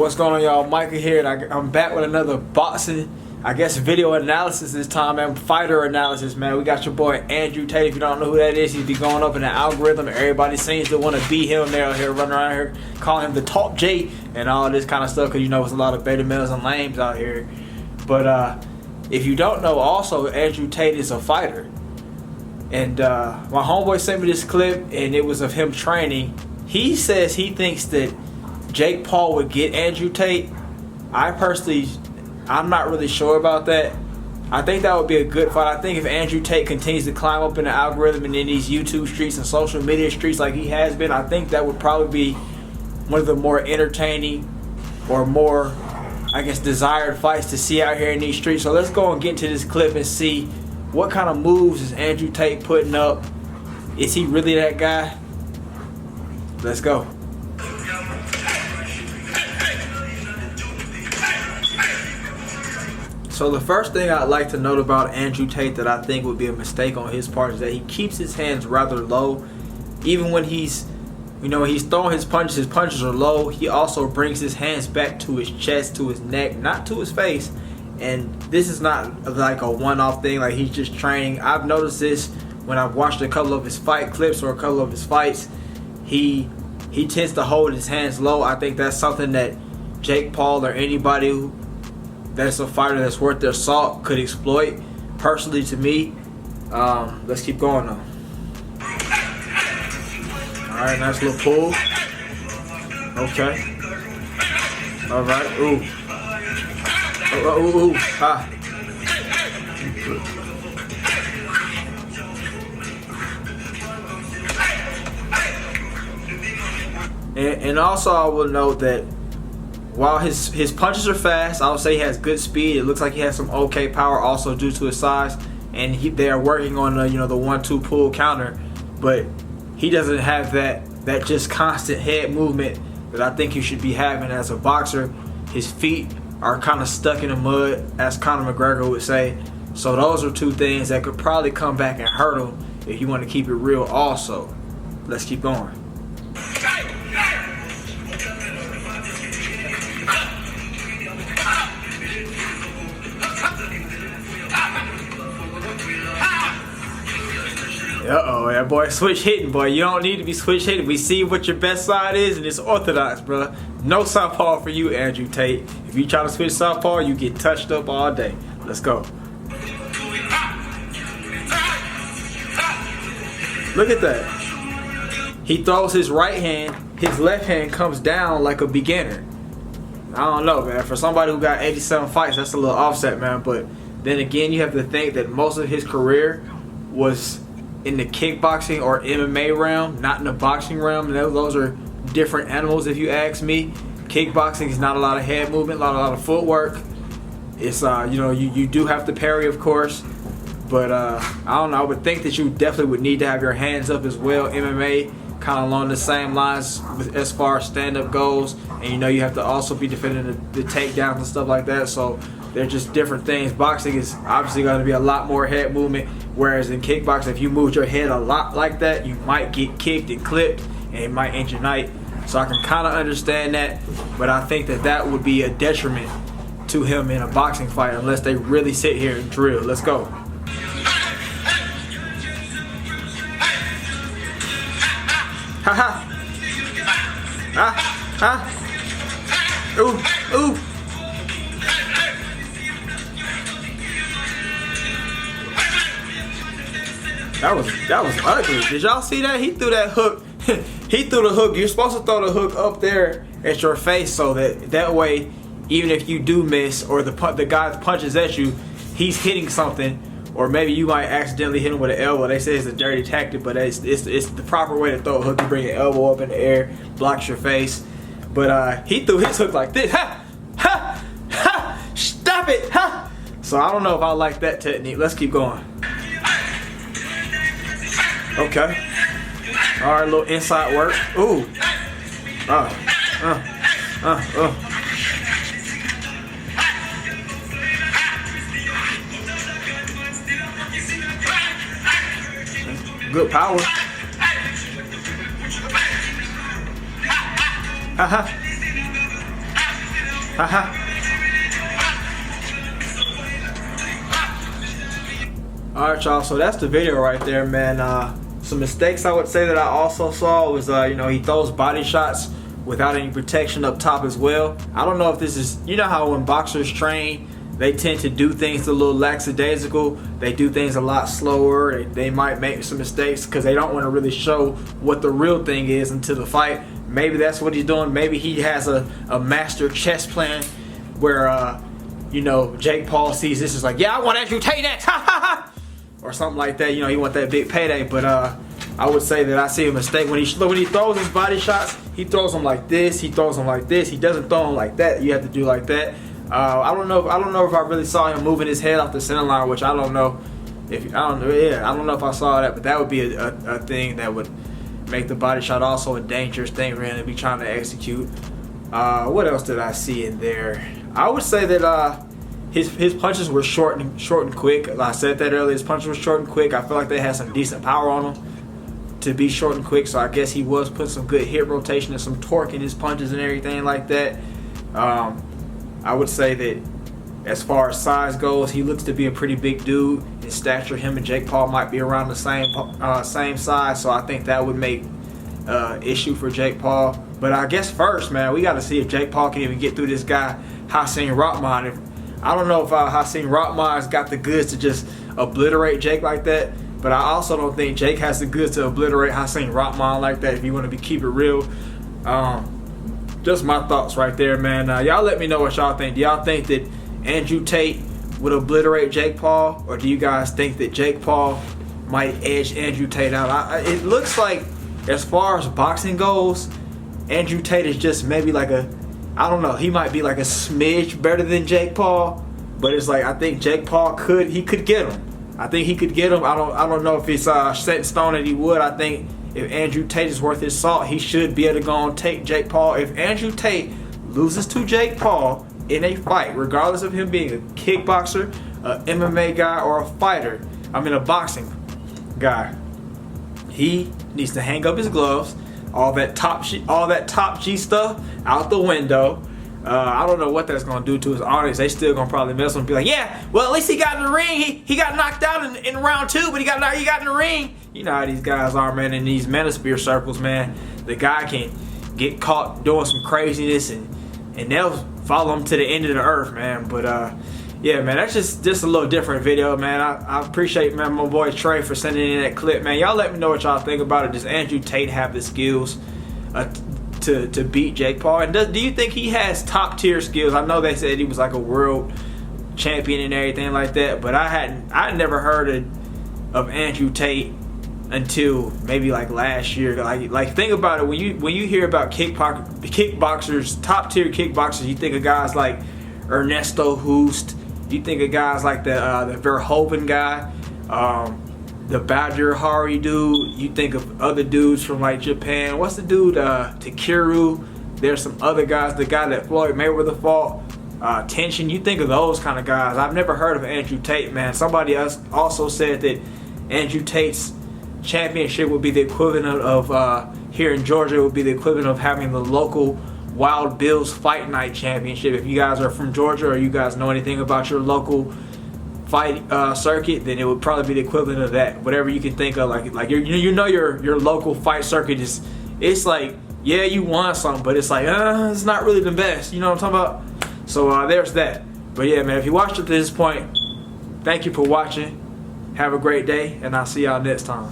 What's going on, y'all? Micah here, and I'm back with another boxing, video analysis this time, man. Fighter analysis, man. We got your boy Andrew Tate. If you don't know who that is, he's be going up in the algorithm. Everybody seems to want to beat him. They're out here running around here, calling him the top J and all this kind of stuff, because you know there's a lot of beta males and lames out here. But if you don't know, also Andrew Tate is a fighter. And my homeboy sent me this clip, and it was of him training. He says he thinks that Jake Paul would get Andrew Tate. I'm not really sure about that. I think that would be a good fight. I think if Andrew Tate continues to climb up in the algorithm and in these YouTube streets and social media streets like he has been, I think that would probably be one of the more entertaining or more, I guess, desired fights to see out here in these streets. So let's go and get into this clip and see what kind of moves is Andrew Tate putting up. Is he really that guy? Let's go. So the first thing I'd like to note about Andrew Tate that I think would be a mistake on his part is that he keeps his hands rather low. Even when he's throwing his punches are low. He also brings his hands back to his chest, to his neck, not to his face. And this is not like a one-off thing, like he's just training. I've noticed this when I've watched a couple of his fight clips or a couple of his fights. He tends to hold his hands low. I think that's something that Jake Paul or anybody that's a fighter that's worth their salt could exploit. Personally, to me, let's keep going though. All right, nice little pull. Okay. All right. Ooh. Ooh. Ah. And also, I will note that while his punches are fast, I would say he has good speed. It looks like he has some okay power, also due to his size. And they are working on the 1-2 pull counter, but he doesn't have that just constant head movement that I think he should be having as a boxer. His feet are kind of stuck in the mud, as Conor McGregor would say. So those are two things that could probably come back and hurt him if you want to keep it real. Also, let's keep going. Uh-oh, that boy switch hitting, boy. You don't need to be switch hitting. We see what your best side is, and it's orthodox, bro. No southpaw for you, Andrew Tate. If you try to switch southpaw, you get touched up all day. Let's go. Look at that. He throws his right hand. His left hand comes down like a beginner. I don't know, man. For somebody who got 87 fights, that's a little offset, man. But then again, you have to think that most of his career was in the kickboxing or MMA realm, not in the boxing realm. Those are different animals, if you ask me. Kickboxing is not a lot of head movement, a lot of footwork. It's you do have to parry, of course, but I don't know. I would think that you definitely would need to have your hands up as well. MMA kind of along the same lines as far as stand-up goes, and you have to also be defending the takedowns and stuff like that. So they're just different things. Boxing is obviously going to be a lot more head movement, whereas in kickboxing, if you moved your head a lot like that, you might get kicked and clipped, and it might end your night. So I can kind of understand that, but I think that would be a detriment to him in a boxing fight unless they really sit here and drill. Let's go. Ha ha. Ah, ah. Ooh, ooh. That was ugly. Did y'all see that? He threw that hook. He threw the hook. You're supposed to throw the hook up there at your face so that way, even if you do miss or the guy punches at you, he's hitting something, or maybe you might accidentally hit him with an elbow. They say it's a dirty tactic, but it's the proper way to throw a hook. You bring your elbow up in the air, blocks your face. But he threw his hook like this. Ha! Ha! Ha! Stop it! Ha! So I don't know if I like that technique. Let's keep going. Okay. All right, a little inside work. Ooh. Good power. Haha. Alright, y'all, so that's the video right there, man. Some mistakes I would say that I also saw was, you know, he throws body shots without any protection up top as well. I don't know if this is, you know how when boxers train, they tend to do things a little lackadaisical. They do things a lot slower. They might make some mistakes because they don't want to really show what the real thing is until the fight. Maybe that's what he's doing. Maybe he has a master chess plan where, you know, Jake Paul sees this is like, yeah, I want Andrew Tate next, or something like that. You know, he want that big payday. But I would say that I see a mistake when he throws his body shots. He throws them like this. He throws them like this. He doesn't throw them like that. You have to do like that. I don't know if I really saw him moving his head off the center line, which I don't know if I don't know if I saw that, but that would be a thing that would make the body shot also a dangerous thing for him to be trying to execute. What else did I see in there? I would say that his punches were short and quick. I said that earlier. His punches were short and quick. I feel like they had some decent power on them to be short and quick. So I guess he was putting some good hip rotation and some torque in his punches and everything like that. I would say that as far as size goes, he looks to be a pretty big dude. His stature, him and Jake Paul might be around the same size, so I think that would make issue for Jake Paul. But I guess first, man, we got to see if Jake Paul can even get through this guy, Hasim Rahman. I don't know if Hasim Rahman's got the goods to just obliterate Jake like that, but I also don't think Jake has the goods to obliterate Hasim Rahman like that, if you want to keep it real. Just my thoughts right there, man. Y'all let me know what y'all think. Do y'all think that Andrew Tate would obliterate Jake Paul, or do you guys think that Jake Paul might edge Andrew Tate out? It looks like, as far as boxing goes, Andrew Tate is just maybe like I don't know, he might be like a smidge better than Jake Paul, but it's like I think Jake Paul could get him. I think he could get him. I don't know if it's set in stone that he would. I think if Andrew Tate is worth his salt, he should be able to go and take Jake Paul. If Andrew Tate loses to Jake Paul in a fight, regardless of him being a kickboxer, an MMA guy, or a fighter, a boxing guy, he needs to hang up his gloves. All that top G stuff out the window. I don't know what that's gonna do to his audience. They still gonna probably mess with him and be like, yeah, well, at least he got in the ring. He got knocked out in round 2, but he got in the ring. You know how these guys are, man, in these manosphere circles, man. The guy can get caught doing some craziness and they'll follow him to the end of the earth, man. But yeah, man, that's just a little different video, man. I appreciate, man, my boy Trey for sending in that clip, man. Y'all let me know what y'all think about it. Does Andrew Tate have the skills to beat Jake Paul? And do you think he has top tier skills? I know they said he was like a world champion and everything like that, but I never heard of Andrew Tate until maybe like last year. Like think about it, when you hear about kickboxers, top tier kickboxers, you think of guys like Ernesto Hoost. You think of guys like the Verhoeven guy, the Badger Hari dude. You think of other dudes from like Japan. What's the dude? Takeru. There's some other guys. The guy that Floyd Mayweather fought, Tension. You think of those kind of guys. I've never heard of Andrew Tate, man. Somebody else also said that Andrew Tate's championship would be the equivalent of here in Georgia, would be the equivalent of having the local Wild Bills Fight Night Championship. If you guys are from Georgia or you guys know anything about your local fight circuit, then it would probably be the equivalent of that. Whatever you can think of, like your local fight circuit it's like, yeah, you won something, but it's like it's not really the best. You know what I'm talking about? So there's that. But yeah, man, if you watched it to this point, thank you for watching. Have a great day, and I'll see y'all next time.